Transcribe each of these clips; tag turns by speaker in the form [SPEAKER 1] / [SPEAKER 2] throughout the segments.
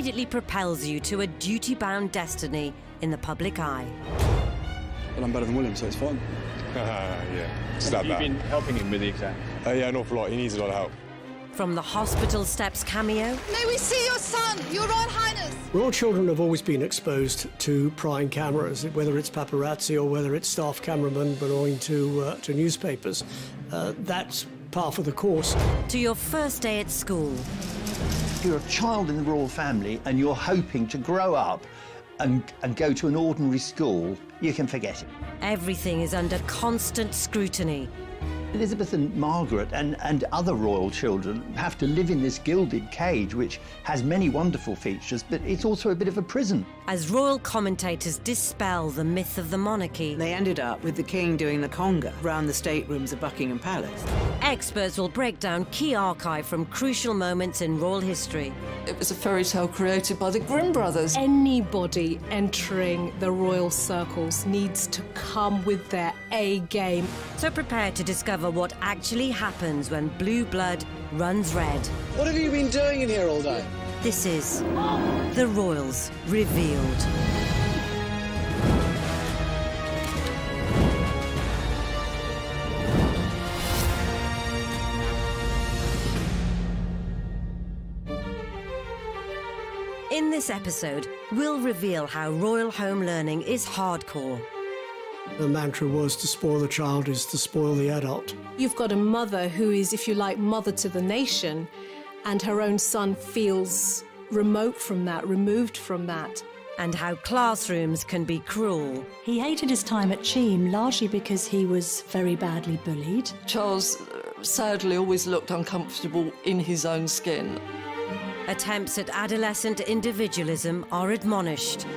[SPEAKER 1] immediately propels you to a duty-bound destiny in the public eye.
[SPEAKER 2] Well, I'm better than William, so it's fine.
[SPEAKER 3] Yeah, stab
[SPEAKER 4] You've
[SPEAKER 3] that.
[SPEAKER 4] been helping him with the exam?
[SPEAKER 3] Yeah, an awful lot. He needs a lot of help.
[SPEAKER 1] From the hospital steps cameo...
[SPEAKER 5] May we see your son, Your Royal Highness?
[SPEAKER 6] Royal children have always been exposed to prying cameras, whether it's paparazzi or whether it's staff cameramen belonging to newspapers. That's par for the course.
[SPEAKER 1] To your first day at school.
[SPEAKER 7] If you're a child in the royal family and you're hoping to grow up and go to an ordinary school, you can forget it.
[SPEAKER 1] Everything is under constant scrutiny.
[SPEAKER 7] Elizabeth and Margaret and other royal children have to live in this gilded cage, which has many wonderful features, but it's also a bit of a prison.
[SPEAKER 1] As royal commentators dispel the myth of the monarchy,
[SPEAKER 8] They ended up with the king doing the conga round the staterooms of Buckingham Palace.
[SPEAKER 1] experts will break down key archive from crucial moments in royal history.
[SPEAKER 9] It was a fairy tale created by the Grimm brothers.
[SPEAKER 10] Anybody entering the royal circles needs to come with their A game.
[SPEAKER 1] So prepare to discover what actually happens when blue blood runs red.
[SPEAKER 2] What have you been doing in here all day?
[SPEAKER 1] This is The Royals Revealed. In this episode, we'll reveal how royal home learning is hardcore.
[SPEAKER 6] The mantra was, to spoil the child is to spoil the adult.
[SPEAKER 10] You've got a mother who is, if you like, mother to the nation, and her own son feels remote from that, removed from that.
[SPEAKER 1] And how classrooms can be cruel.
[SPEAKER 11] He hated his time at Cheam largely because he was very badly bullied.
[SPEAKER 9] Charles sadly always looked uncomfortable in his own skin.
[SPEAKER 1] Attempts at adolescent individualism are admonished.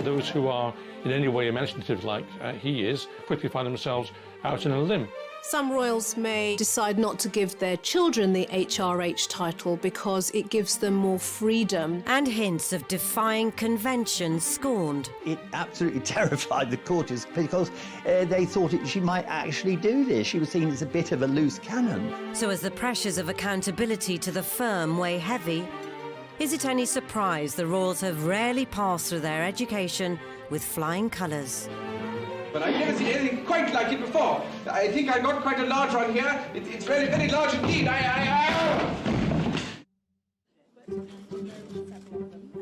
[SPEAKER 4] Those who are in any way imaginative like he is quickly find themselves out on a limb.
[SPEAKER 10] Some royals may decide not to give their children the HRH title because it gives them more freedom.
[SPEAKER 1] And hints of defying convention scorned.
[SPEAKER 7] It absolutely terrified the courtiers because they thought she might actually do this. She was seen as a bit of a loose cannon.
[SPEAKER 1] So as the pressures of accountability to the firm weigh heavy, is it any surprise the royals have rarely passed through their education with flying colours?
[SPEAKER 12] But I've never seen anything quite like it before. I think I got quite a large one here. It's very, very large indeed.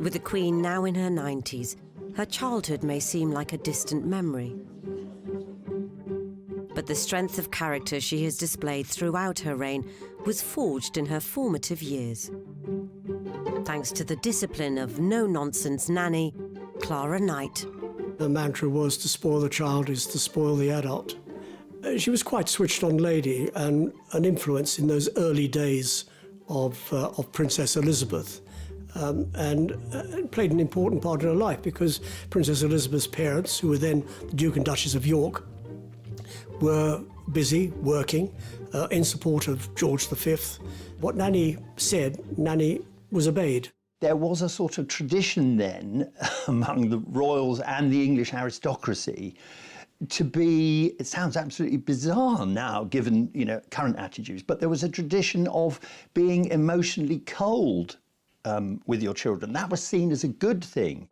[SPEAKER 1] With the Queen now in her 90s, her childhood may seem like a distant memory. But the strength of character she has displayed throughout her reign was forged in her formative years. Thanks to the discipline of no-nonsense nanny, Clara Knight.
[SPEAKER 6] The mantra was, to spoil the child is to spoil the adult. She was quite switched-on lady and an influence in those early days of Princess Elizabeth, and played an important part in her life because Princess Elizabeth's parents, who were then the Duke and Duchess of York, were busy working in support of George V. What Nanny said, Nanny was obeyed.
[SPEAKER 7] There was a sort of tradition then among the royals and the English aristocracy to be, it sounds absolutely bizarre now given, current attitudes, but there was a tradition of being emotionally cold with your children. That was seen as a good thing.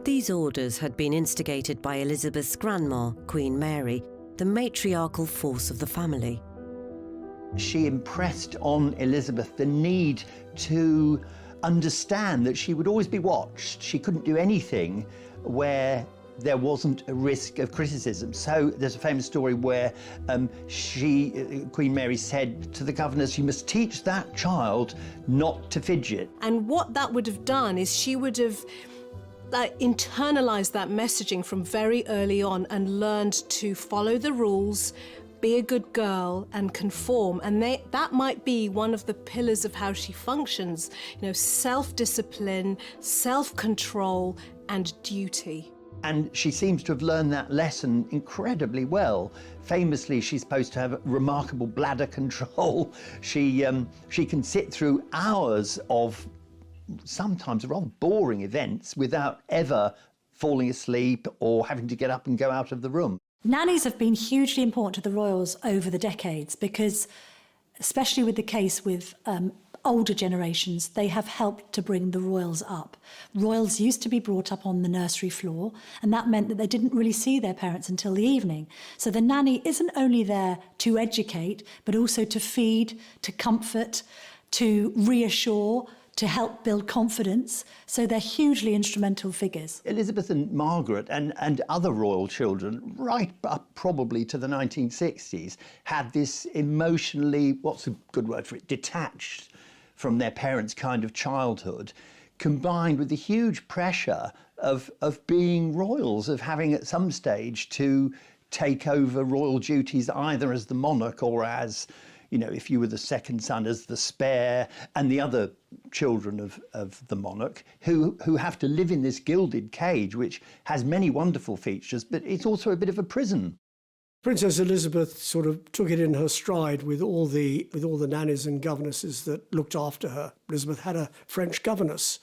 [SPEAKER 1] These orders had been instigated by Elizabeth's grandma, Queen Mary, the matriarchal force of the family.
[SPEAKER 7] She impressed on Elizabeth the need to understand that she would always be watched. She couldn't do anything where there wasn't a risk of criticism. So there's a famous story where Queen Mary said to the governors, you must teach that child not to fidget.
[SPEAKER 10] And what that would have done is she would have internalized that messaging from very early on and learned to follow the rules, be a good girl and conform, and that might be one of the pillars of how she functions, self-discipline, self-control and duty.
[SPEAKER 7] And she seems to have learned that lesson incredibly well. Famously, she's supposed to have remarkable bladder control. She can sit through hours of sometimes rather boring events without ever falling asleep or having to get up and go out of the room.
[SPEAKER 11] Nannies have been hugely important to the royals over the decades because, especially with the case with older generations, they have helped to bring the royals up. Royals used to be brought up on the nursery floor, and that meant that they didn't really see their parents until the evening. So the nanny isn't only there to educate, but also to feed, to comfort, to reassure, to help build confidence. So they're hugely instrumental figures.
[SPEAKER 7] Elizabeth and Margaret and other royal children, right up probably to the 1960s, had this emotionally, what's a good word for it, detached from their parents' kind of childhood, combined with the huge pressure of being royals, of having at some stage to take over royal duties either as the monarch or as, you know, if you were the second son, as the spare, and the other children of the monarch who have to live in this gilded cage, which has many wonderful features, but it's also a bit of a prison.
[SPEAKER 6] Princess Elizabeth sort of took it in her stride with all the nannies and governesses that looked after her. Elizabeth had a French governess,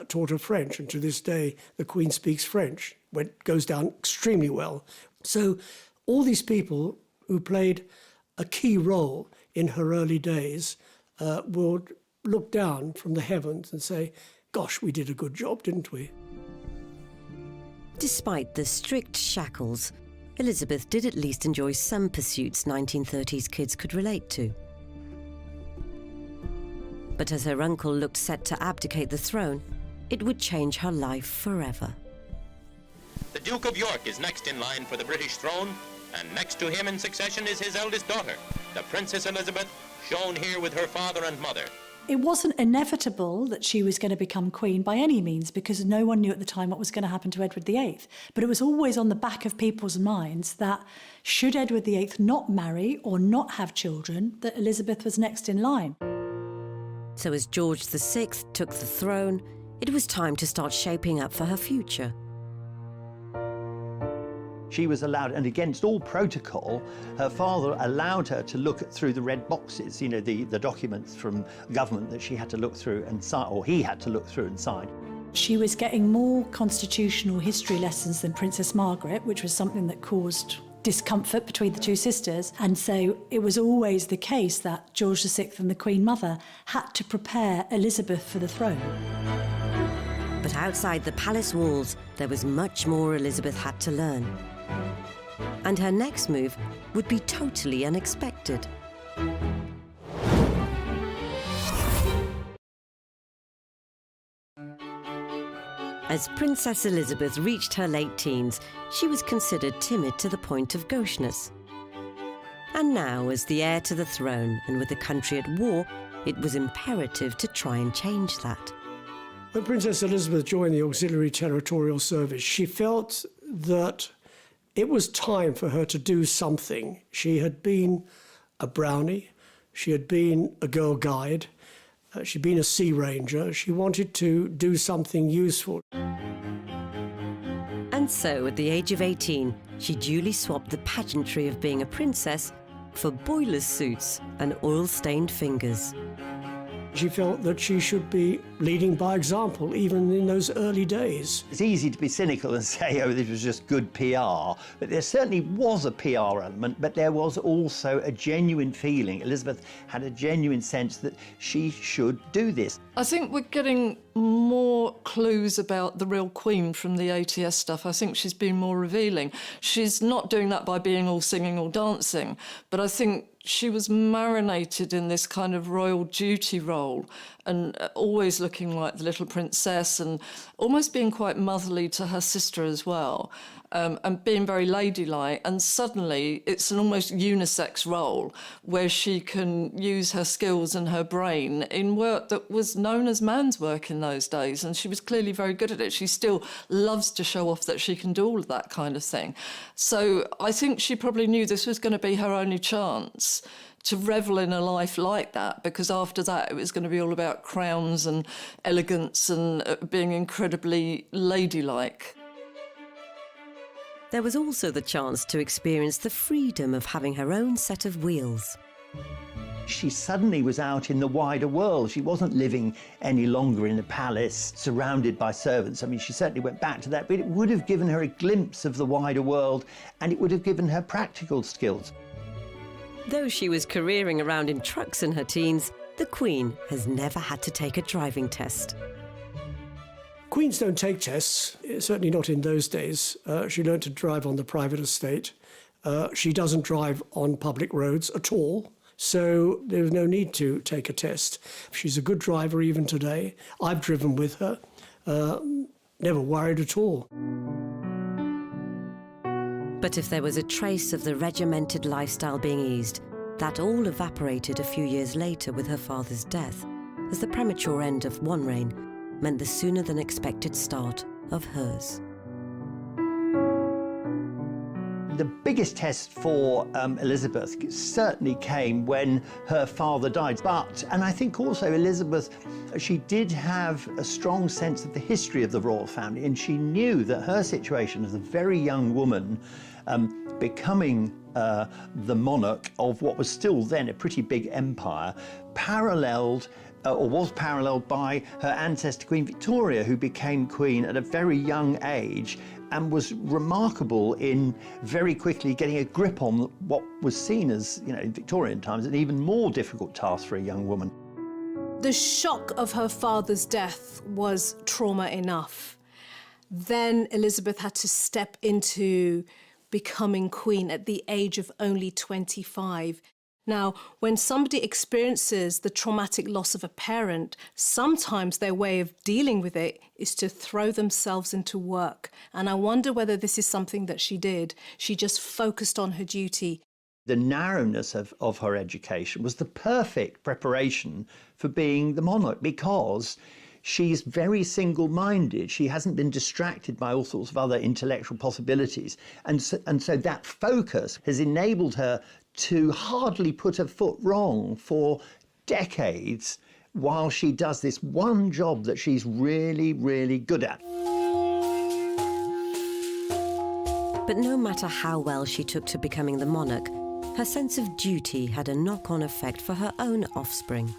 [SPEAKER 6] taught her French, and to this day the Queen speaks French. Goes down extremely well. So all these people who played a key role in her early days would look down from the heavens and say, gosh, we did a good job, didn't we?
[SPEAKER 1] Despite the strict shackles, Elizabeth did at least enjoy some pursuits 1930s kids could relate to. But as her uncle looked set to abdicate the throne, it would change her life forever.
[SPEAKER 13] The Duke of York is next in line for the British throne, and next to him in succession is his eldest daughter, the Princess Elizabeth, shown here with her father and mother.
[SPEAKER 11] It wasn't inevitable that she was going to become queen by any means, because no one knew at the time what was going to happen to Edward VIII. But it was always on the back of people's minds that should Edward VIII not marry or not have children, that Elizabeth was next in line.
[SPEAKER 1] So as George VI took the throne, it was time to start shaping up for her future.
[SPEAKER 7] She was allowed, and against all protocol, her father allowed her to look through the red boxes, you know, the documents from government that she had to look through and sign, or he had to look through and sign.
[SPEAKER 11] She was getting more constitutional history lessons than Princess Margaret, which was something that caused discomfort between the two sisters. And so it was always the case that George VI and the Queen Mother had to prepare Elizabeth for the throne.
[SPEAKER 1] But outside the palace walls, there was much more Elizabeth had to learn. And her next move would be totally unexpected. As Princess Elizabeth reached her late teens, she was considered timid to the point of gaucheness. And now, as the heir to the throne and with the country at war, it was imperative to try and change that.
[SPEAKER 6] When Princess Elizabeth joined the Auxiliary Territorial Service, she felt that it was time for her to do something. She had been a brownie, she had been a girl guide, she'd been a sea ranger. She wanted to do something useful.
[SPEAKER 1] And so, at the age of 18, she duly swapped the pageantry of being a princess for boiler suits and oil-stained fingers.
[SPEAKER 6] She felt that she should be leading by example, even in those early days.
[SPEAKER 7] It's easy to be cynical and say, oh, this was just good PR. But there certainly was a PR element, but there was also a genuine feeling. Elizabeth had a genuine sense that she should do this.
[SPEAKER 9] I think we're getting more clues about the real Queen from the ATS stuff. I think she's been more revealing. She's not doing that by being all singing or dancing, but I think she was marinated in this kind of royal duty role and always looking like the little princess and almost being quite motherly to her sister as well, and being very ladylike. And suddenly it's an almost unisex role where she can use her skills and her brain in work that was known as man's work in those days. And she was clearly very good at it. She still loves to show off that she can do all of that kind of thing. So I think she probably knew this was going to be her only chance to revel in a life like that, because after that it was going to be all about crowns and elegance and being incredibly ladylike.
[SPEAKER 1] There was also the chance to experience the freedom of having her own set of wheels.
[SPEAKER 7] She suddenly was out in the wider world. She wasn't living any longer in a palace surrounded by servants. I mean, she certainly went back to that, but it would have given her a glimpse of the wider world, and it would have given her practical skills.
[SPEAKER 1] Though she was careering around in trucks in her teens, the Queen has never had to take a driving test.
[SPEAKER 6] Queens don't take tests, certainly not in those days. She learned to drive on the private estate. She doesn't drive on public roads at all, so there's no need to take a test. She's a good driver even today. I've driven with her, never worried at all.
[SPEAKER 1] But if there was a trace of the regimented lifestyle being eased, that all evaporated a few years later with her father's death, as the premature end of one reign meant the sooner than expected start of hers.
[SPEAKER 7] The biggest test for Elizabeth certainly came when her father died. And I think also Elizabeth, she did have a strong sense of the history of the royal family, and she knew that her situation as a very young woman becoming the monarch of what was still then a pretty big empire, was paralleled by her ancestor Queen Victoria, who became queen at a very young age and was remarkable in very quickly getting a grip on what was seen as, in Victorian times, an even more difficult task for a young woman.
[SPEAKER 10] The shock of her father's death was trauma enough. Then Elizabeth had to step into becoming queen at the age of only 25. Now, when somebody experiences the traumatic loss of a parent, sometimes their way of dealing with it is to throw themselves into work. And I wonder whether this is something that she did. She just focused on her duty.
[SPEAKER 7] The narrowness of her education was the perfect preparation for being the monarch, because she's very single-minded. She hasn't been distracted by all sorts of other intellectual possibilities. And so that focus has enabled her to hardly put her foot wrong for decades while she does this one job that she's really, really good at.
[SPEAKER 1] But no matter how well she took to becoming the monarch, her sense of duty had a knock-on effect for her own offspring.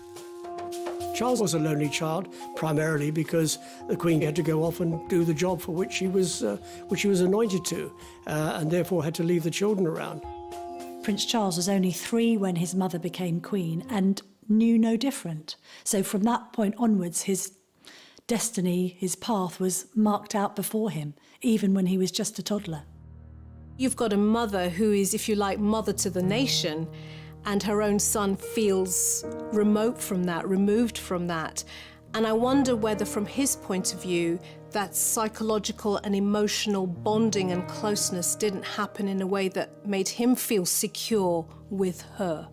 [SPEAKER 6] Charles was a lonely child, primarily because the Queen had to go off and do the job for which she was anointed to, and therefore had to leave the children around.
[SPEAKER 11] Prince Charles was only 3 when his mother became queen and knew no different. So from that point onwards, his destiny, his path was marked out before him, even when he was just a toddler.
[SPEAKER 10] You've got a mother who is, if you like, mother to the nation, and her own son feels remote from that, removed from that. And I wonder whether, from his point of view, that psychological and emotional bonding and closeness didn't happen in a way that made him feel secure with her.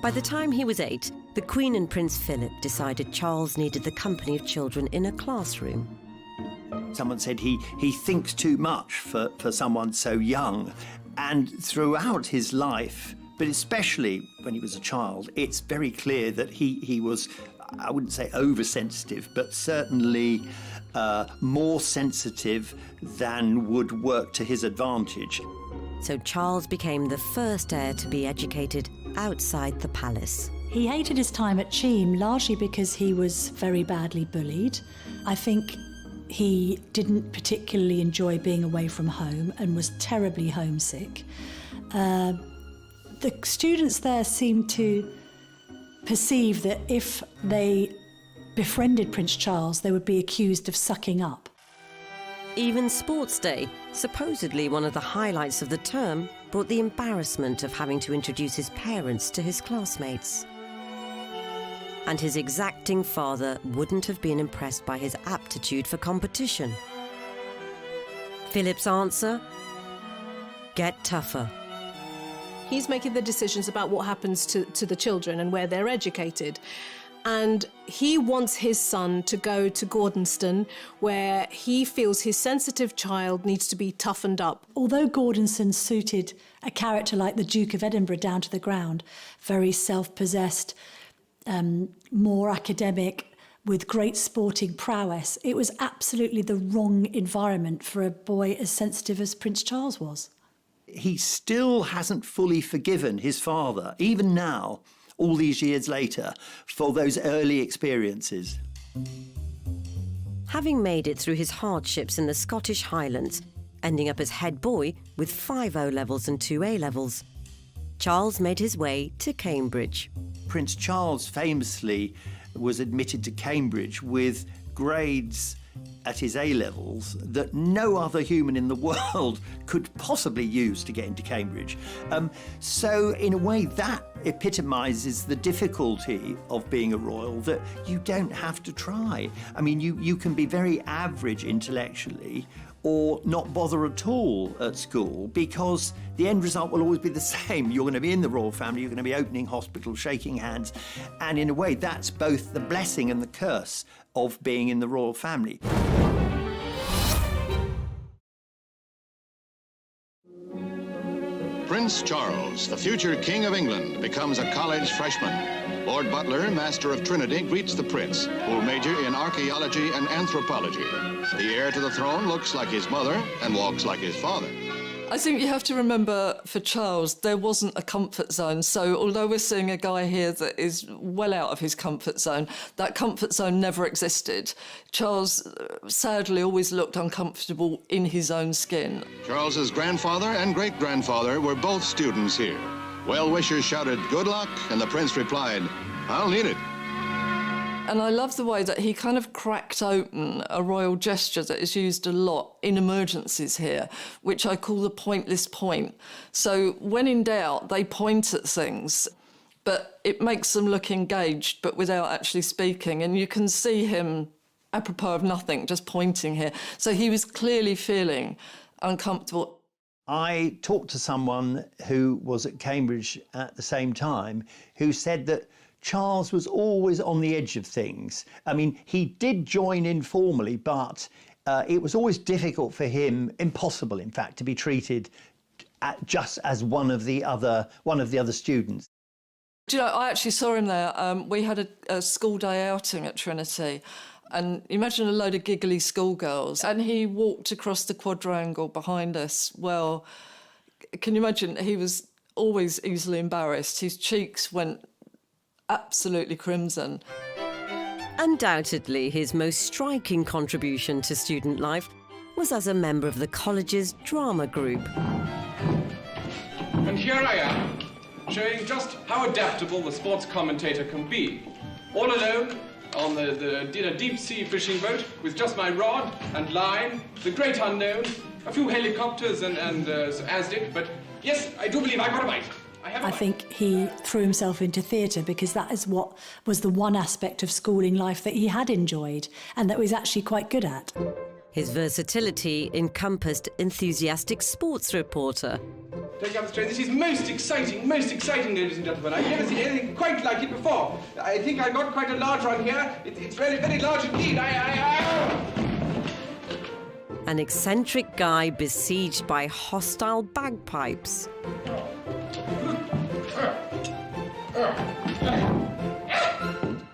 [SPEAKER 1] By the time he was 8, the Queen and Prince Philip decided Charles needed the company of children in a classroom.
[SPEAKER 7] Someone said he thinks too much for someone so young. And throughout his life, but especially when he was a child, it's very clear that he was, I wouldn't say oversensitive, but certainly more sensitive than would work to his advantage.
[SPEAKER 1] So Charles became the first heir to be educated outside the palace.
[SPEAKER 11] He hated his time at Cheam largely because he was very badly bullied. I think he didn't particularly enjoy being away from home and was terribly homesick. The students there seemed to perceive that if they befriended Prince Charles, they would be accused of sucking up.
[SPEAKER 1] Even Sports Day, supposedly one of the highlights of the term, brought the embarrassment of having to introduce his parents to his classmates. And his exacting father wouldn't have been impressed by his aptitude for competition. Philip's answer? Get tougher.
[SPEAKER 10] He's making the decisions about what happens to the children and where they're educated. And he wants his son to go to Gordonston, where he feels his sensitive child needs to be toughened up.
[SPEAKER 11] Although Gordonston suited a character like the Duke of Edinburgh down to the ground, very self-possessed, more academic, with great sporting prowess, it was absolutely the wrong environment for a boy as sensitive as Prince Charles was.
[SPEAKER 7] He still hasn't fully forgiven his father, even now, all these years later, for those early experiences.
[SPEAKER 1] Having made it through his hardships in the Scottish Highlands, ending up as head boy with 5 O-levels and 2 A-levels, Charles made his way to Cambridge.
[SPEAKER 7] Prince Charles famously was admitted to Cambridge with grades at his A-levels that no other human in the world could possibly use to get into Cambridge. So in a way that epitomises the difficulty of being a royal, that you don't have to try. I mean, you can be very average intellectually or not bother at all at school, because the end result will always be the same. You're going to be in the royal family, you're going to be opening hospitals, shaking hands, and in a way that's both the blessing and the curse of being in the royal family.
[SPEAKER 14] Prince Charles, the future King of England, becomes a college freshman. Lord Butler, Master of Trinity, greets the Prince, who will major in archaeology and anthropology. The heir to the throne looks like his mother and walks like his father.
[SPEAKER 9] I think you have to remember, for Charles, there wasn't a comfort zone. So although we're seeing a guy here that is well out of his comfort zone, that comfort zone never existed. Charles, sadly, always looked uncomfortable in his own skin.
[SPEAKER 14] Charles's grandfather and great-grandfather were both students here. Well-wishers shouted, "Good luck," and the Prince replied, "I'll need it."
[SPEAKER 9] And I love the way that he kind of cracked open a royal gesture that is used a lot in emergencies here, which I call the pointless point. So when in doubt, they point at things, but it makes them look engaged, but without actually speaking. And you can see him, apropos of nothing, just pointing here. So he was clearly feeling uncomfortable.
[SPEAKER 7] I talked to someone who was at Cambridge at the same time who said that Charles was always on the edge of things. I mean, he did join in formally, but it was always difficult for him, impossible, in fact, to be treated just as one of the other students.
[SPEAKER 9] Do you know, I actually saw him there. We had a school day outing at Trinity, and imagine a load of giggly schoolgirls, and he walked across the quadrangle behind us. Well, can you imagine? He was always easily embarrassed. His cheeks went absolutely crimson.
[SPEAKER 1] Undoubtedly, his most striking contribution to student life was as a member of the college's drama group.
[SPEAKER 12] And here I am, showing just how adaptable the sports commentator can be. All alone on in a deep-sea fishing boat with just my rod and line, the great unknown, a few helicopters and ASDIC, but yes, I do believe I got a bite.
[SPEAKER 11] I think he threw himself into theatre because that is what was the one aspect of schooling life that he had enjoyed and that he was actually quite good at.
[SPEAKER 1] His versatility encompassed enthusiastic sports reporter.
[SPEAKER 12] Take up the straight. This is most exciting, ladies and gentlemen. I've never seen anything quite like it before. I think I got quite a large one here. It's very, very large indeed.
[SPEAKER 1] An eccentric guy besieged by hostile bagpipes.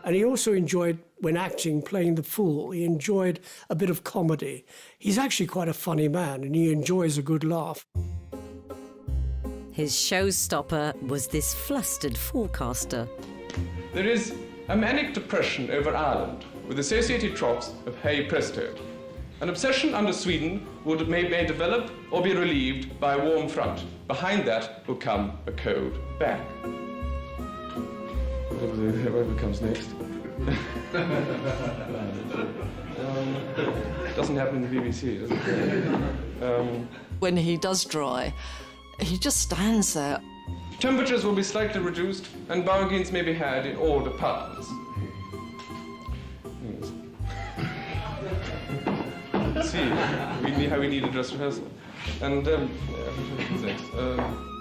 [SPEAKER 6] And he also enjoyed, when acting, playing the fool. He enjoyed a bit of comedy. He's actually quite a funny man, and he enjoys a good laugh.
[SPEAKER 1] His showstopper was this flustered forecaster.
[SPEAKER 12] There is a manic depression over Ireland, with associated troughs of hey presto. An obsession under Sweden may develop or be relieved by a warm front. Behind that will come a cold back. Whatever comes next. Doesn't happen in the BBC, does it?
[SPEAKER 9] When he does dry, he just stands there.
[SPEAKER 12] Temperatures will be slightly reduced and bargains may be had in all departments. See how we need a dress rehearsal. And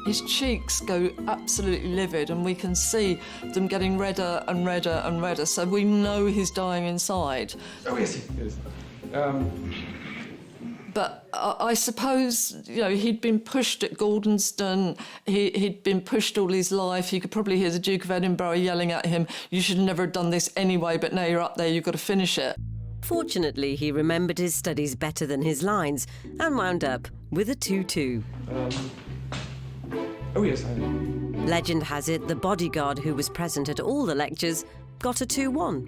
[SPEAKER 9] his cheeks go absolutely livid and we can see them getting redder and redder and redder, so we know he's dying inside.
[SPEAKER 12] Oh, yes, he is.
[SPEAKER 9] But I suppose, you know, he'd been pushed at Gordonston, he'd been pushed all his life. You could probably hear the Duke of Edinburgh yelling at him, "You should never have done this anyway, but now you're up there, you've got to finish it."
[SPEAKER 1] Fortunately, he remembered his studies better than his lines and wound up with a 2-2.
[SPEAKER 12] Oh, yes, I know.
[SPEAKER 1] Legend has it the bodyguard who was present at all the lectures got a 2-1.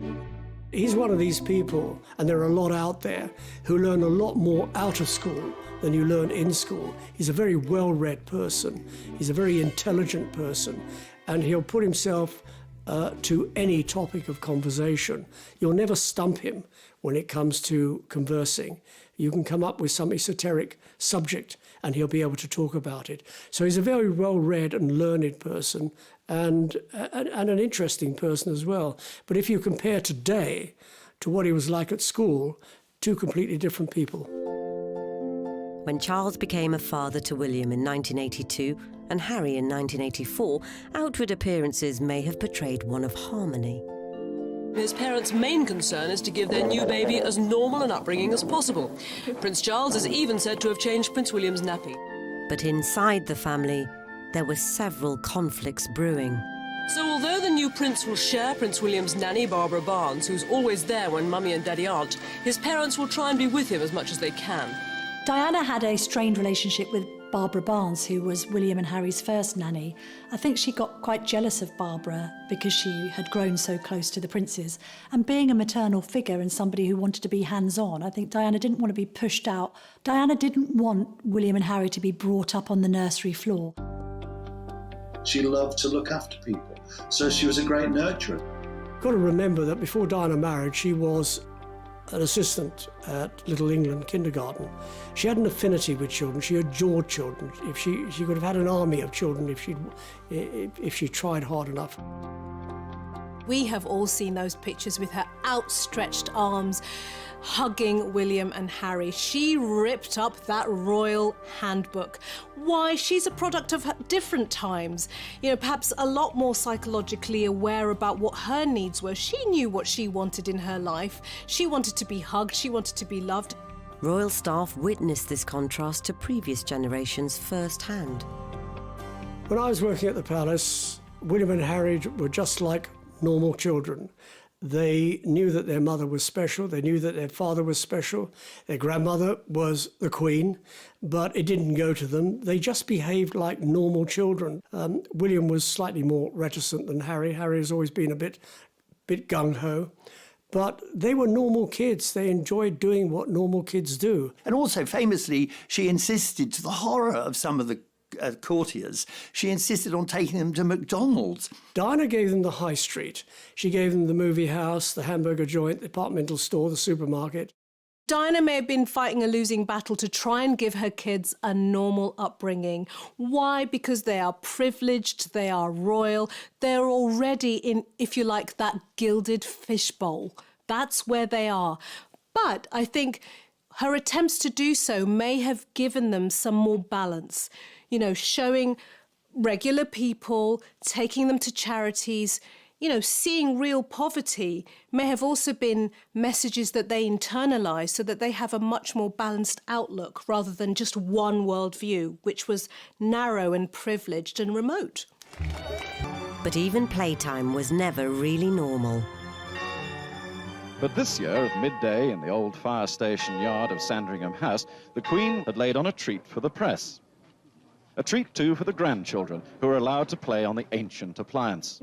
[SPEAKER 6] He's one of these people, and there are a lot out there, who learn a lot more out of school than you learn in school. He's a very well-read person. He's a very intelligent person, and he'll put himself to any topic of conversation. You'll never stump him when it comes to conversing. You can come up with some esoteric subject and he'll be able to talk about it. So he's a very well-read and learned person and an interesting person as well. But if you compare today to what he was like at school, two completely different people.
[SPEAKER 1] When Charles became a father to William in 1982 and Harry in 1984, outward appearances may have portrayed one of harmony.
[SPEAKER 15] His parents' main concern is to give their new baby as normal an upbringing as possible. Prince Charles is even said to have changed Prince William's nappy.
[SPEAKER 1] But inside the family, there were several conflicts brewing.
[SPEAKER 15] So although the new prince will share Prince William's nanny, Barbara Barnes, who's always there when Mummy and Daddy aren't, his parents will try and be with him as much as they can.
[SPEAKER 11] Diana had a strained relationship with Barbara Barnes, who was William and Harry's first nanny. I think she got quite jealous of Barbara because she had grown so close to the princes. And being a maternal figure and somebody who wanted to be hands-on, I think Diana didn't want to be pushed out. Diana didn't want William and Harry to be brought up on the nursery floor.
[SPEAKER 16] She loved to look after people, so she was a great nurturer.
[SPEAKER 6] Got to remember that before Diana married, she was an assistant at Little England Kindergarten. She had an affinity with children. She adored children. If she could have had an army of children if she tried hard enough.
[SPEAKER 10] We have all seen those pictures with her outstretched arms, hugging William and Harry. She ripped up that royal handbook. Why? She's a product of different times. You know, perhaps a lot more psychologically aware about what her needs were. She knew what she wanted in her life. She wanted to be hugged. She wanted to be loved.
[SPEAKER 1] Royal staff witnessed this contrast to previous generations firsthand.
[SPEAKER 6] When I was working at the palace, William and Harry were just like normal children. They knew that their mother was special. They knew that their father was special. Their grandmother was the Queen, but it didn't go to them. They just behaved like normal children. William was slightly more reticent than Harry. Harry has always been a bit gung-ho. But they were normal kids. They enjoyed doing what normal kids do.
[SPEAKER 7] And also, famously, she insisted, to the horror of some of the courtiers, she insisted on taking them to McDonald's.
[SPEAKER 6] Diana gave them the high street. She gave them the movie house, the hamburger joint, the departmental store, the supermarket.
[SPEAKER 10] Diana may have been fighting a losing battle to try and give her kids a normal upbringing. Why? Because they are privileged, they are royal, they're already in, if you like, that gilded fishbowl. That's where they are. But I think her attempts to do so may have given them some more balance. You know, showing regular people, taking them to charities, you know, seeing real poverty may have also been messages that they internalise so that they have a much more balanced outlook rather than just one worldview, which was narrow and privileged and remote.
[SPEAKER 1] But even playtime was never really normal.
[SPEAKER 17] But this year, at midday in the old fire station yard of Sandringham House, the Queen had laid on a treat for the press. A treat, too, for the grandchildren, who are allowed to play on the ancient appliance.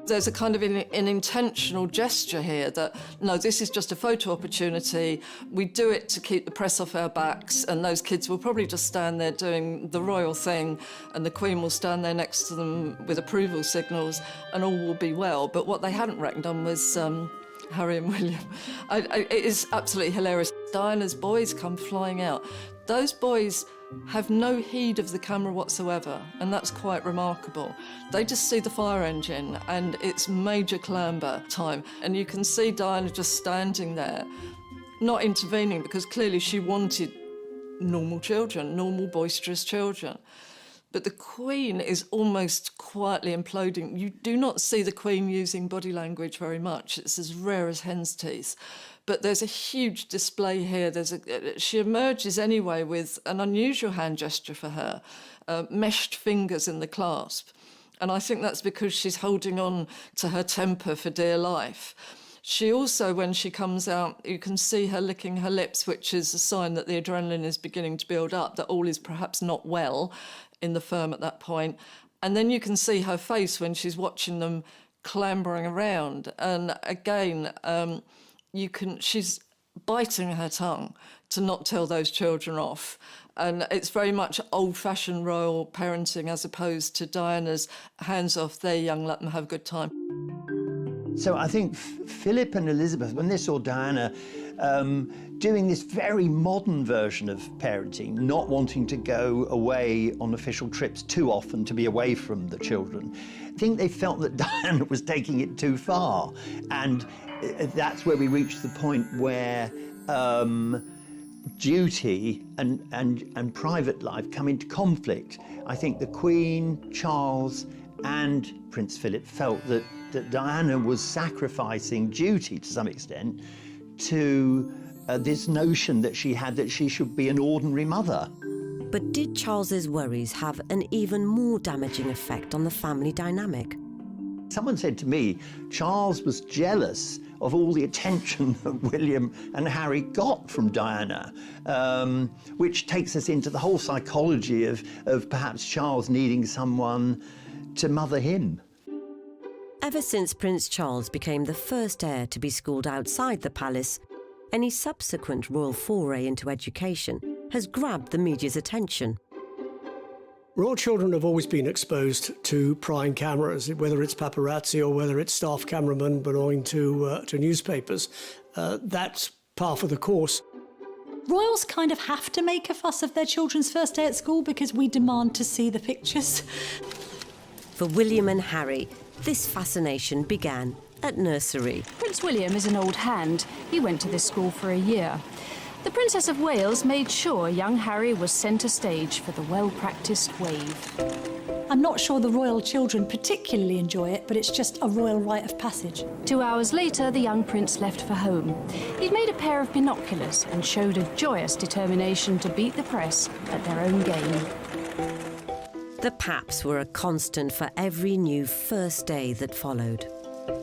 [SPEAKER 9] There's a kind of an intentional gesture here that, no, this is just a photo opportunity. We do it to keep the press off our backs, and those kids will probably just stand there doing the royal thing, and the Queen will stand there next to them with approval signals, and all will be well. But what they hadn't reckoned on was Harry and William. It is absolutely hilarious. Diana's boys come flying out. Those boys have no heed of the camera whatsoever, and that's quite remarkable. They just see the fire engine, and it's Major Clamber time, and you can see Diana just standing there, not intervening, because clearly she wanted normal children, normal boisterous children. But the Queen is almost quietly imploding. You do not see the Queen using body language very much. It's as rare as hen's teeth. But there's a huge display here. She emerges anyway with an unusual hand gesture for her, meshed fingers in the clasp. And I think that's because she's holding on to her temper for dear life. She also, when she comes out, you can see her licking her lips, which is a sign that the adrenaline is beginning to build up, that all is perhaps not well in the firm at that point. And then you can see her face when she's watching them clambering around. And again, she's biting her tongue to not tell those children off. And it's very much old-fashioned royal parenting as opposed to Diana's hands off, they're young, let them have a good time.
[SPEAKER 7] So I think Philip and Elizabeth, when they saw Diana doing this very modern version of parenting, not wanting to go away on official trips too often to be away from the children, I think they felt that Diana was taking it too far. And that's where we reached the point where duty and private life come into conflict. I think the Queen, Charles, and Prince Philip felt that Diana was sacrificing duty to some extent to this notion that she had that she should be an ordinary mother.
[SPEAKER 1] But did Charles's worries have an even more damaging effect on the family dynamic?
[SPEAKER 7] Someone said to me, Charles was jealous of all the attention that William and Harry got from Diana, which takes us into the whole psychology of perhaps Charles needing someone to mother him.
[SPEAKER 1] Ever since Prince Charles became the first heir to be schooled outside the palace, any subsequent royal foray into education has grabbed the media's attention.
[SPEAKER 6] Royal children have always been exposed to prying cameras, whether it's paparazzi or whether it's staff cameramen belonging to newspapers. That's par for the course.
[SPEAKER 11] Royals kind of have to make a fuss of their children's first day at school because we demand to see the pictures.
[SPEAKER 1] For William and Harry, this fascination began at nursery.
[SPEAKER 18] Prince William is an old hand. He went to this school for a year. The Princess of Wales made sure young Harry was centre stage for the well-practised wave.
[SPEAKER 11] I'm not sure the royal children particularly enjoy it, but it's just a royal rite of passage.
[SPEAKER 18] 2 hours later, the young prince left for home. He'd made a pair of binoculars and showed a joyous determination to beat the press at their own game.
[SPEAKER 1] The Paps were a constant for every new first day that followed.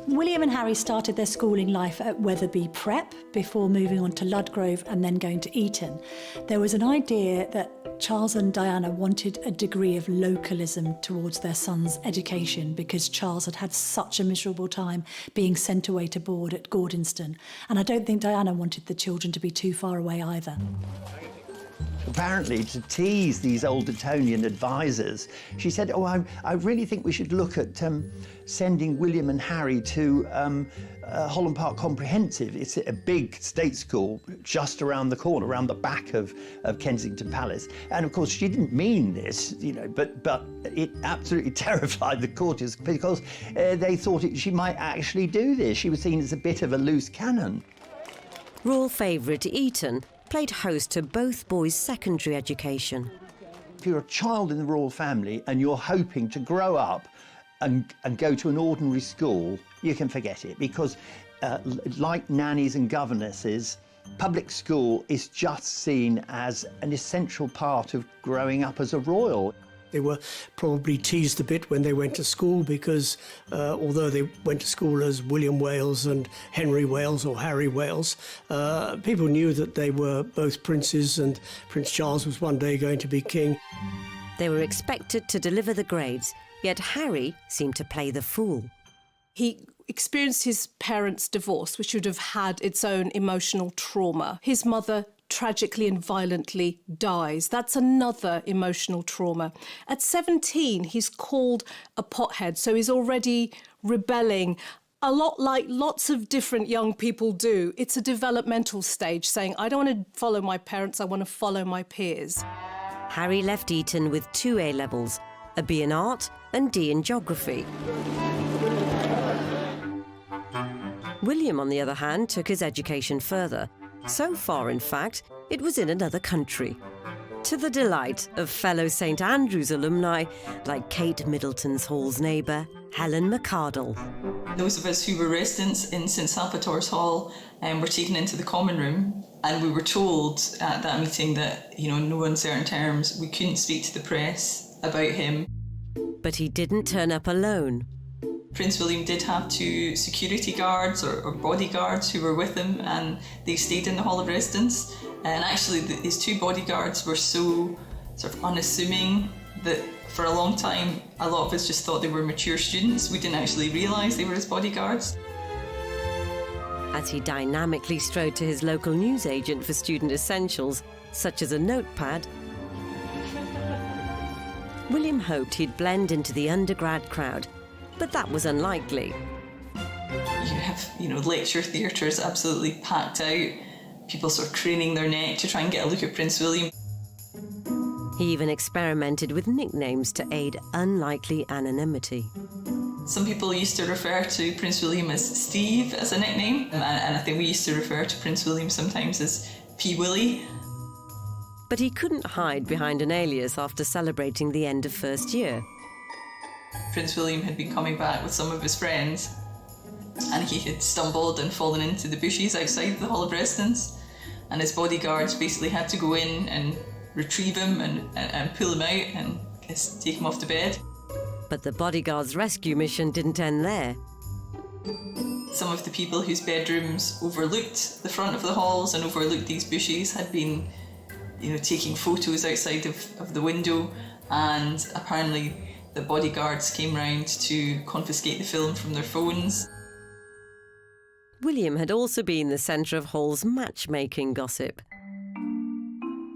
[SPEAKER 11] William and Harry started their schooling life at Wetherby Prep before moving on to Ludgrove and then going to Eton. There was an idea that Charles and Diana wanted a degree of localism towards their son's education because Charles had had such a miserable time being sent away to board at Gordonston. And I don't think Diana wanted the children to be too far away either.
[SPEAKER 7] Apparently, to tease these old Etonian advisors, she said, oh, I really think we should look at sending William and Harry to Holland Park Comprehensive. It's a big state school just around the corner, around the back of Kensington Palace. And of course, she didn't mean this, you know, but it absolutely terrified the courtiers because they thought she might actually do this. She was seen as a bit of a loose cannon.
[SPEAKER 1] Royal favourite Eton played host to both boys' secondary education.
[SPEAKER 7] If you're a child in the royal family and you're hoping to grow up and go to an ordinary school, you can forget it because like nannies and governesses, public school is just seen as an essential part of growing up as a royal.
[SPEAKER 6] They were probably teased a bit when they went to school because although they went to school as William Wales and Henry Wales or Harry Wales, people knew that they were both princes and Prince Charles was one day going to be king.
[SPEAKER 1] They were expected to deliver the grades, yet Harry seemed to play the fool.
[SPEAKER 10] He experienced his parents' divorce, which would have had its own emotional trauma. His mother tragically and violently dies. That's another emotional trauma. At 17, he's called a pothead, so he's already rebelling, a lot like lots of different young people do. It's a developmental stage, saying, I don't want to follow my parents, I want to follow my peers.
[SPEAKER 1] Harry left Eton with 2 A-levels, a B in art and D in geography. William, on the other hand, took his education further. So far, in fact, it was in another country. To the delight of fellow St Andrews alumni like Kate Middleton's Hall's neighbour, Helen McCardle.
[SPEAKER 19] Those of us who were residents in St Salvator's Hall were taken into the common room, and we were told at that meeting that, you know, in no uncertain terms, we couldn't speak to the press about him.
[SPEAKER 1] But he didn't turn up alone.
[SPEAKER 19] Prince William did have 2 security guards or bodyguards who were with him, and they stayed in the Hall of Residence. And actually, his 2 bodyguards were so sort of unassuming that for a long time, a lot of us just thought they were mature students. We didn't actually realise they were his bodyguards.
[SPEAKER 1] as he dynamically strode to his local newsagent for student essentials, such as a notepad. William hoped he'd blend into the undergrad crowd, but that was unlikely.
[SPEAKER 19] You have, lecture theatres absolutely packed out, people sort of craning their neck to try and get a look at Prince William.
[SPEAKER 1] He even experimented with nicknames to aid unlikely anonymity.
[SPEAKER 19] Some people used to refer to Prince William as Steve as a nickname, and I think we used to refer to Prince William sometimes as P. Willie.
[SPEAKER 1] But he couldn't hide behind an alias after celebrating the end of first year.
[SPEAKER 19] Prince William had been coming back with some of his friends, and he had stumbled and fallen into the bushes outside the Hall of Residence, and his bodyguards basically had to go in and retrieve him and pull him out and take him off to bed.
[SPEAKER 1] But the bodyguard's rescue mission didn't end there.
[SPEAKER 19] Some of the people whose bedrooms overlooked the front of the halls and overlooked these bushes had been, taking photos outside of the window, and apparently the bodyguards came round to confiscate the film from their phones.
[SPEAKER 1] William had also been the centre of Hall's matchmaking gossip.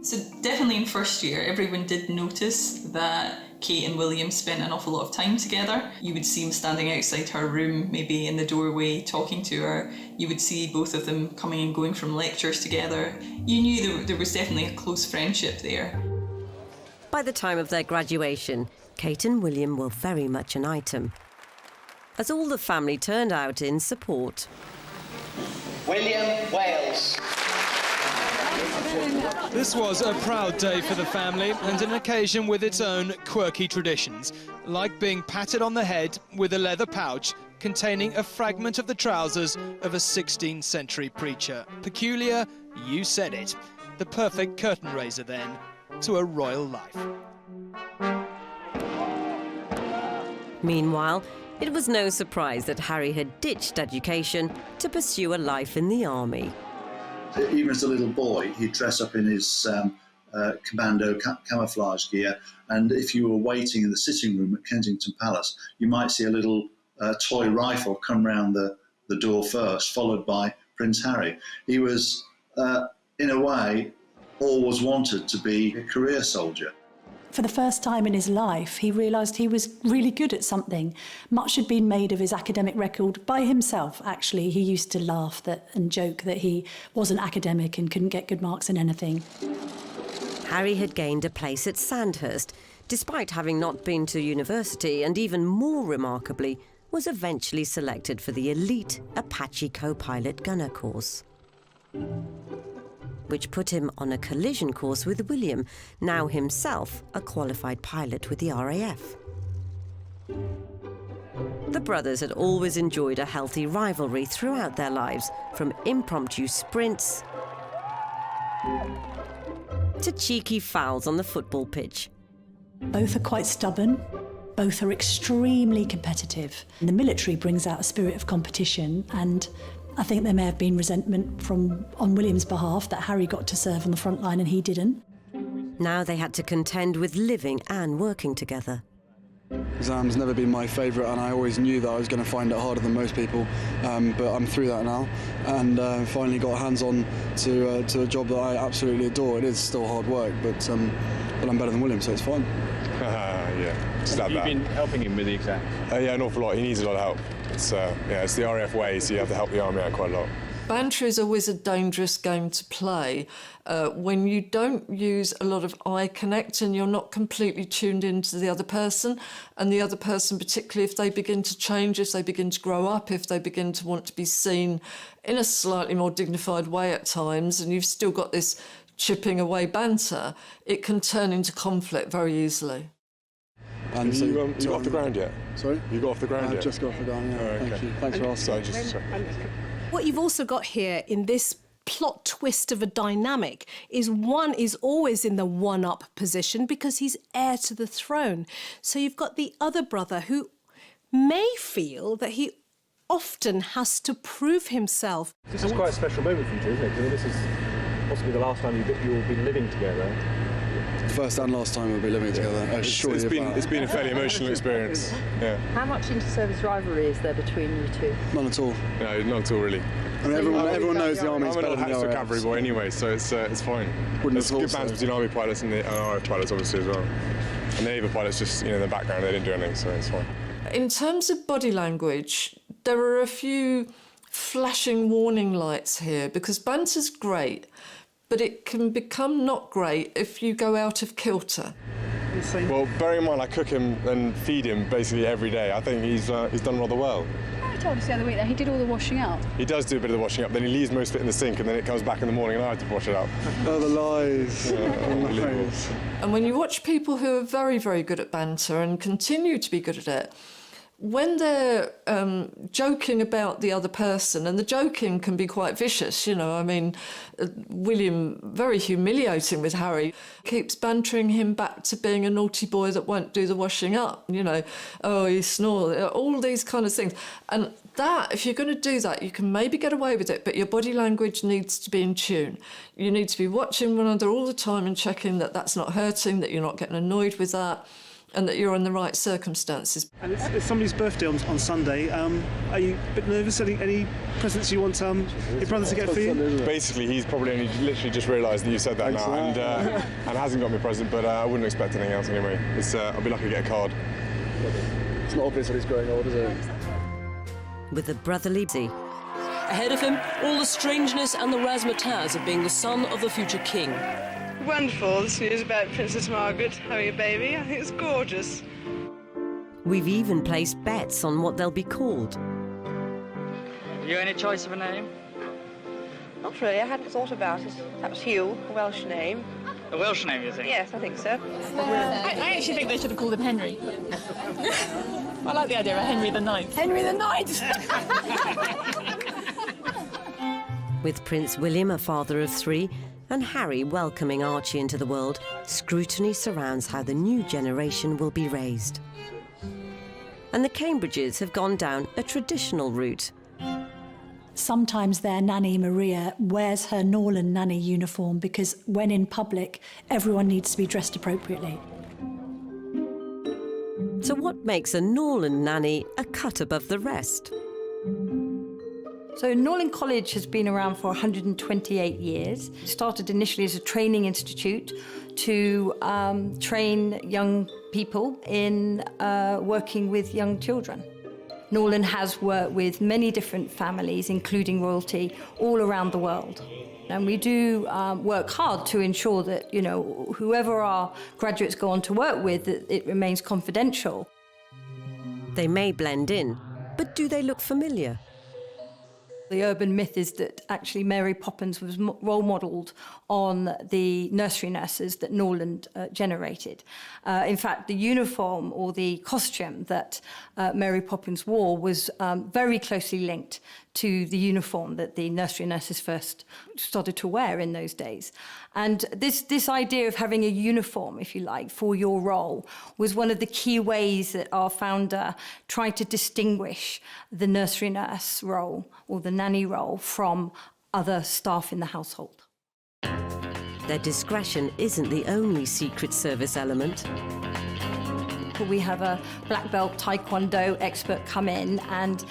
[SPEAKER 19] So definitely in first year, everyone did notice that Kate and William spent an awful lot of time together. You would see him standing outside her room, maybe in the doorway, talking to her. You would see both of them coming and going from lectures together. You knew there was definitely a close friendship there.
[SPEAKER 1] By the time of their graduation, Kate and William were very much an item, as all the family turned out in support.
[SPEAKER 20] William Wales.
[SPEAKER 21] This was a proud day for the family and an occasion with its own quirky traditions, like being patted on the head with a leather pouch containing a fragment of the trousers of a 16th century preacher. Peculiar, you said it. The perfect curtain raiser, then, to a royal life.
[SPEAKER 1] Meanwhile, it was no surprise that Harry had ditched education to pursue a life in the army.
[SPEAKER 16] Even as a little boy, he'd dress up in his commando camouflage gear, and if you were waiting in the sitting room at Kensington Palace, you might see a little toy rifle come round the door first, followed by Prince Harry. He was, in a way, always wanted to be a career soldier.
[SPEAKER 11] For the first time in his life, he realised he was really good at something. Much had been made of his academic record by himself, actually. He used to laugh and joke that he wasn't academic and couldn't get good marks in anything.
[SPEAKER 1] Harry had gained a place at Sandhurst, despite having not been to university, and even more remarkably, was eventually selected for the elite Apache co-pilot gunner course, which put him on a collision course with William, now himself a qualified pilot with the RAF. The brothers had always enjoyed a healthy rivalry throughout their lives, from impromptu sprints to cheeky fouls on the football pitch.
[SPEAKER 11] Both are quite stubborn. Both are extremely competitive. The military brings out a spirit of competition, and I think there may have been resentment on William's behalf that Harry got to serve on the front line and he didn't.
[SPEAKER 1] Now they had to contend with living and working together.
[SPEAKER 2] Exams never been my favourite, and I always knew that I was going to find it harder than most people, but I'm through that now, and finally got hands-on to a job that I absolutely adore. It is still hard work, but I'm better than William, so it's fine.
[SPEAKER 3] Yeah,
[SPEAKER 22] Have you been helping him with the exams?
[SPEAKER 3] Yeah, an awful lot. He needs a lot of help. It's the RAF way, so you have to help the army out quite a lot.
[SPEAKER 9] Banter is always a dangerous game to play when you don't use a lot of eye connect and you're not completely tuned into the other person, and the other person, particularly if they begin to change, if they begin to grow up, if they begin to want to be seen in a slightly more dignified way at times, and you've still got this chipping away banter, it can turn into conflict very easily.
[SPEAKER 3] And so, you got off the ground yet?
[SPEAKER 2] Sorry?
[SPEAKER 3] You got off the ground yet?
[SPEAKER 2] I've just got off the ground, yeah.
[SPEAKER 3] Okay.
[SPEAKER 2] Thank you. Thanks for asking.
[SPEAKER 10] What you've also got here in this plot twist of a dynamic is one is always in the one-up position because he's heir to the throne. So you've got the other brother who may feel that he often has to prove himself.
[SPEAKER 22] This is quite a special moment for you two, isn't it? Because this is possibly the last time you'll be living together.
[SPEAKER 2] first and last time we'll be living together. I assure you of that.
[SPEAKER 3] It's been a fairly emotional experience. Yeah.
[SPEAKER 5] How much inter-service rivalry is there between you two?
[SPEAKER 2] None at all.
[SPEAKER 3] No, not at all, really.
[SPEAKER 2] I mean, everyone knows the Army's better than the
[SPEAKER 3] I'm an old
[SPEAKER 2] RAF.
[SPEAKER 3] cavalry boy anyway, so it's fine. There's good bands between Army pilots and RAF pilots, obviously, as well. And the Naval pilots just, in the background, they didn't do anything, so it's fine.
[SPEAKER 9] In terms of body language, there are a few flashing warning lights here, because banter's great, but it can become not great if you go out of kilter.
[SPEAKER 3] Well, bearing in mind I cook him and feed him basically every day, I think he's done rather well.
[SPEAKER 5] You told us the other week that he did all the washing up.
[SPEAKER 3] He does do a bit of the washing up, then he leaves most of it in the sink, and then it comes back in the morning and I have to wash it up.
[SPEAKER 2] Oh, the lies.
[SPEAKER 3] Unbelievable.
[SPEAKER 9] And when you watch people who are very, very good at banter and continue to be good at it, when they're joking about the other person, and the joking can be quite vicious, I mean, William, very humiliating with Harry, keeps bantering him back to being a naughty boy that won't do the washing up, oh, he snores, all these kind of things. And that, if you're going to do that, you can maybe get away with it, but your body language needs to be in tune. You need to be watching one another all the time and checking that that's not hurting, that you're not getting annoyed with that, and that you're in the right circumstances.
[SPEAKER 20] And it's somebody's birthday on Sunday. Are you a bit nervous? Any presents you want your brother to get for you?
[SPEAKER 3] Basically, he's probably only literally just realised that you said that now, and hasn't got me a present, but I wouldn't expect anything else anyway. I'll be lucky to get a card.
[SPEAKER 2] It's not obvious that he's growing old, is it?
[SPEAKER 1] With a brotherly
[SPEAKER 15] Ahead of him, all the strangeness and the razzmatazz of being the son of the future king.
[SPEAKER 23] Wonderful, this news about Princess Margaret having a baby. I think it's gorgeous.
[SPEAKER 1] We've even placed bets on what they'll be called.
[SPEAKER 24] Have you any choice of a name?
[SPEAKER 23] Not really, I hadn't thought about it. Perhaps Hugh, a Welsh name.
[SPEAKER 24] A Welsh name, you think?
[SPEAKER 23] Yes, I think so.
[SPEAKER 25] I actually think they should have called him Henry. I like the idea of Henry the Ninth. Henry the Ninth!
[SPEAKER 1] With Prince William, a father of 3, and Harry welcoming Archie into the world, scrutiny surrounds how the new generation will be raised. And the Cambridges have gone down a traditional route.
[SPEAKER 11] Sometimes their nanny, Maria, wears her Norland nanny uniform because when in public, everyone needs to be dressed appropriately.
[SPEAKER 1] So what makes a Norland nanny a cut above the rest?
[SPEAKER 26] So Norland College has been around for 128 years. It started initially as a training institute to train young people in working with young children. Norland has worked with many different families, including royalty, all around the world. And we do work hard to ensure that, whoever our graduates go on to work with, that it remains confidential.
[SPEAKER 1] They may blend in, but do they look familiar?
[SPEAKER 26] The urban myth is that actually Mary Poppins was role modelled on the nursery nurses that Norland generated. In fact, the uniform or the costume that Mary Poppins wore was very closely linked to the uniform that the nursery nurses first started to wear in those days. And this idea of having a uniform, if you like, for your role was one of the key ways that our founder tried to distinguish the nursery nurse role or the nanny role from other staff in the household.
[SPEAKER 1] Their discretion isn't the only Secret Service element.
[SPEAKER 26] We have a black belt taekwondo expert come in and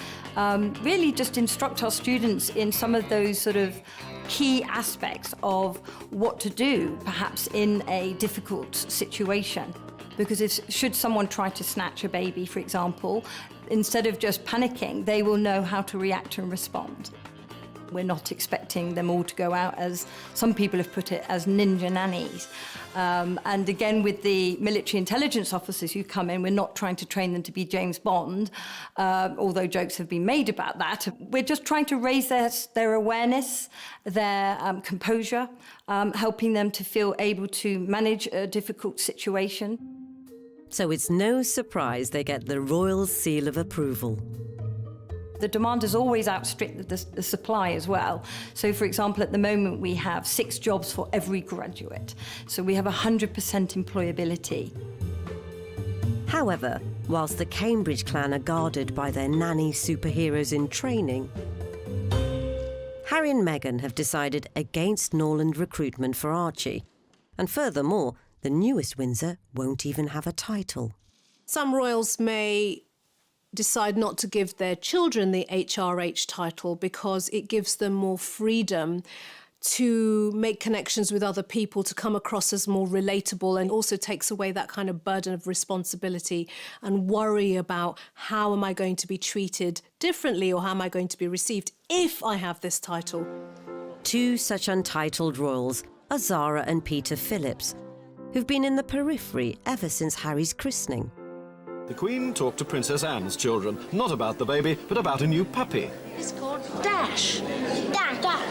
[SPEAKER 26] really just instruct our students in some of those sort of key aspects of what to do, perhaps in a difficult situation. Because should someone try to snatch a baby, for example, instead of just panicking, they will know how to react and respond. We're not expecting them all to go out, as some people have put it, as ninja nannies. And again, with the military intelligence officers who come in, we're not trying to train them to be James Bond, although jokes have been made about that. We're just trying to raise their awareness, their composure, helping them to feel able to manage a difficult situation.
[SPEAKER 1] So it's no surprise they get the royal seal of approval.
[SPEAKER 26] The demand has always outstripped the supply as well. So, for example, at the moment we have 6 jobs for every graduate. So we have 100% employability.
[SPEAKER 1] However, whilst the Cambridge clan are guarded by their nanny superheroes in training, Harry and Meghan have decided against Norland recruitment for Archie. And furthermore, the newest Windsor won't even have a title.
[SPEAKER 10] Some royals may decide not to give their children the HRH title because it gives them more freedom to make connections with other people, to come across as more relatable, and also takes away that kind of burden of responsibility and worry about how am I going to be treated differently or how am I going to be received if I have this title.
[SPEAKER 1] Two such untitled royals are Zara and Peter Phillips, who've been in the periphery ever since Harry's christening.
[SPEAKER 4] The Queen talked to Princess Anne's children, not about the baby, but about a new puppy.
[SPEAKER 8] It's called Dash.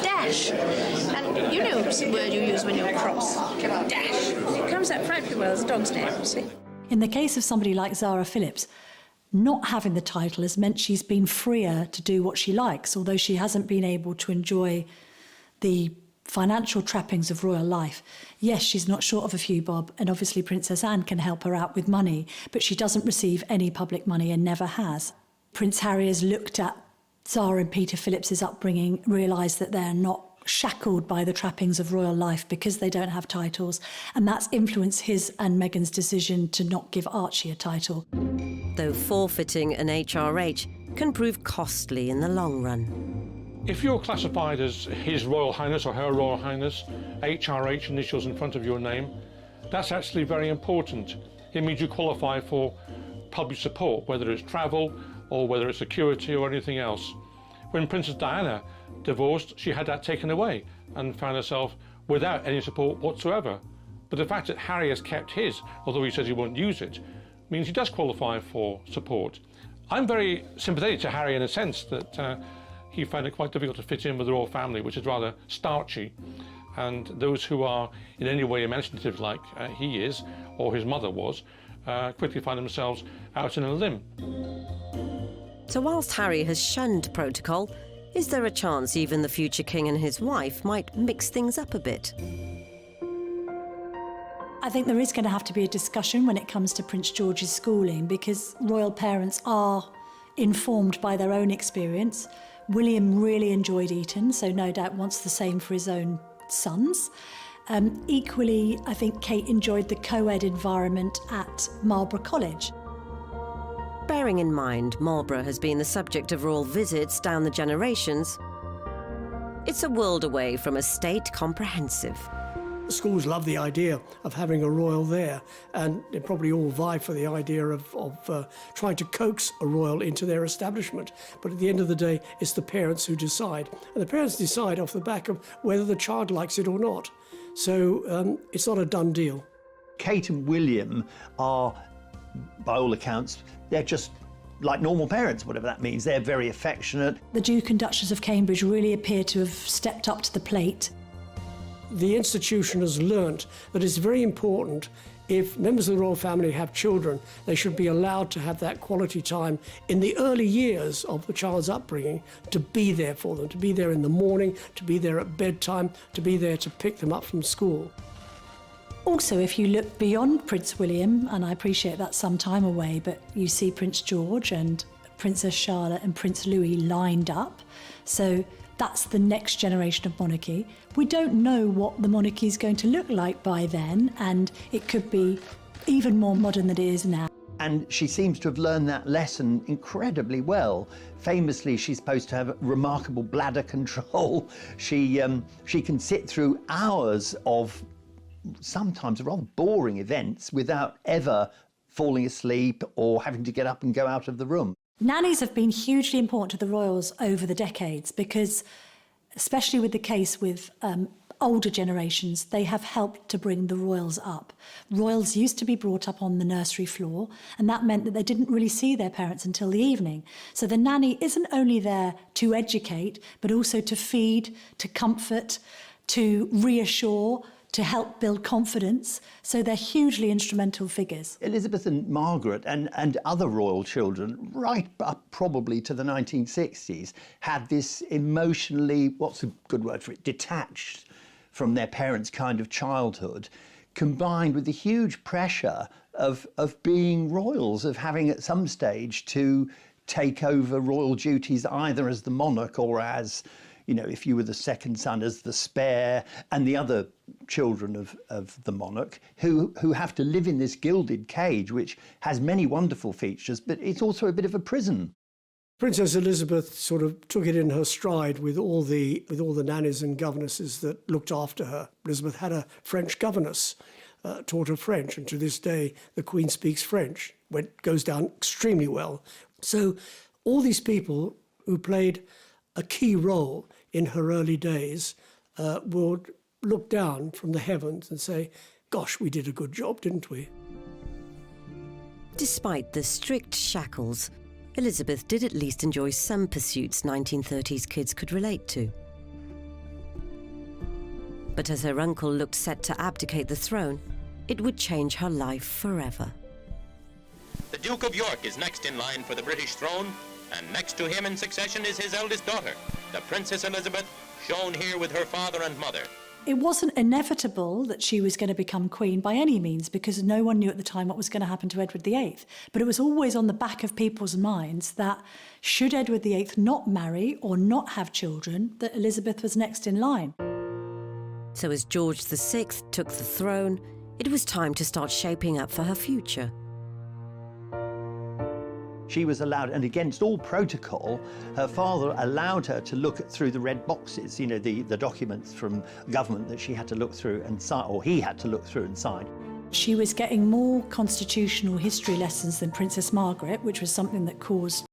[SPEAKER 8] Dash. And you know it's the word you use when you're cross. Dash. It comes out perfectly well as a dog's name, see?
[SPEAKER 11] In the case of somebody like Zara Phillips, not having the title has meant she's been freer to do what she likes, although she hasn't been able to enjoy the financial trappings of royal life. Yes, she's not short of a few bob, and obviously Princess Anne can help her out with money, but she doesn't receive any public money and never has. Prince Harry has looked at Zara and Peter Phillips's upbringing, realised that they're not shackled by the trappings of royal life because they don't have titles, and that's influenced his and Meghan's decision to not give Archie a title.
[SPEAKER 1] Though forfeiting an HRH can prove costly in the long run.
[SPEAKER 12] If you're classified as His Royal Highness or Her Royal Highness, HRH initials in front of your name, that's actually very important. It means you qualify for public support, whether it's travel or whether it's security or anything else. When Princess Diana divorced, she had that taken away and found herself without any support whatsoever. But the fact that Harry has kept his, although he says he won't use it, means he does qualify for support. I'm very sympathetic to Harry in a sense that he found it quite difficult to fit in with the royal family, which is rather starchy. And those who are in any way imaginative like he is, or his mother was, quickly find themselves out in a limb.
[SPEAKER 1] So whilst Harry has shunned protocol, is there a chance even the future king and his wife might mix things up a bit?
[SPEAKER 11] I think there is going to have to be a discussion when it comes to Prince George's schooling, because royal parents are informed by their own experience. William really enjoyed Eton, so no doubt wants the same for his own sons. Equally, I think Kate enjoyed the co-ed environment at Marlborough College.
[SPEAKER 1] Bearing in mind Marlborough has been the subject of royal visits down the generations, it's a world away from a state comprehensive.
[SPEAKER 6] Schools love the idea of having a royal there, and they probably all vie for the idea of trying to coax a royal into their establishment. But at the end of the day, it's the parents who decide. And the parents decide off the back of whether the child likes it or not. So it's not a done deal.
[SPEAKER 7] Kate and William are, by all accounts, they're just like normal parents, whatever that means. They're very affectionate.
[SPEAKER 11] The Duke and Duchess of Cambridge really appear to have stepped up to the plate.
[SPEAKER 6] The institution has learnt that it's very important, if members of the royal family have children, they should be allowed to have that quality time in the early years of the child's upbringing, to be there for them, to be there in the morning, to be there at bedtime, to be there to pick them up from school.
[SPEAKER 11] Also, if you look beyond Prince William, and I appreciate that's some time away, but you see Prince George and Princess Charlotte and Prince Louis lined up. So that's the next generation of monarchy. We don't know what the monarchy is going to look like by then, and it could be even more modern than it is now.
[SPEAKER 7] And she seems to have learned that lesson incredibly well. Famously, she's supposed to have remarkable bladder control. She can sit through hours of sometimes rather boring events without ever falling asleep or having to get up and go out of the room.
[SPEAKER 11] Nannies have been hugely important to the royals over the decades because, especially with the case with older generations, they have helped to bring the royals up. Royals used to be brought up on the nursery floor, and that meant that they didn't really see their parents until the evening. So the nanny isn't only there to educate, but also to feed, to comfort, to reassure, to help build confidence. So they're hugely instrumental figures.
[SPEAKER 7] Elizabeth and Margaret and other royal children, right up probably to the 1960s, had this emotionally, what's a good word for it, detached from their parents' kind of childhood, combined with the huge pressure of being royals, of having at some stage to take over royal duties either as the monarch or as, you know, if you were the second son as the spare, and the other children of the monarch who have to live in this gilded cage, which has many wonderful features, but it's also a bit of a prison.
[SPEAKER 6] Princess Elizabeth sort of took it in her stride with all the nannies and governesses that looked after her. Elizabeth had a French governess, taught her French, and to this day the Queen speaks French. Goes down extremely well. So all these people who played a key role in her early days would look down from the heavens and say, gosh, we did a good job, didn't we?
[SPEAKER 1] Despite the strict shackles, Elizabeth did at least enjoy some pursuits 1930s kids could relate to. But as her uncle looked set to abdicate the throne, it would change her life forever.
[SPEAKER 13] The Duke of York is next in line for the British throne, and next to him in succession is his eldest daughter, the Princess Elizabeth, shown here with her father and mother.
[SPEAKER 11] It wasn't inevitable that she was going to become queen by any means, because no one knew at the time what was going to happen to Edward VIII. But it was always on the back of people's minds that should Edward VIII not marry or not have children, that Elizabeth was next in line.
[SPEAKER 1] So as George VI took the throne, it was time to start shaping up for her future.
[SPEAKER 7] She was allowed, and against all protocol, her father allowed her to look through the red boxes, you know, the documents from government that she had to look through and sign, or he had to look through and sign.
[SPEAKER 11] She was getting more constitutional history lessons than Princess Margaret, which was something that caused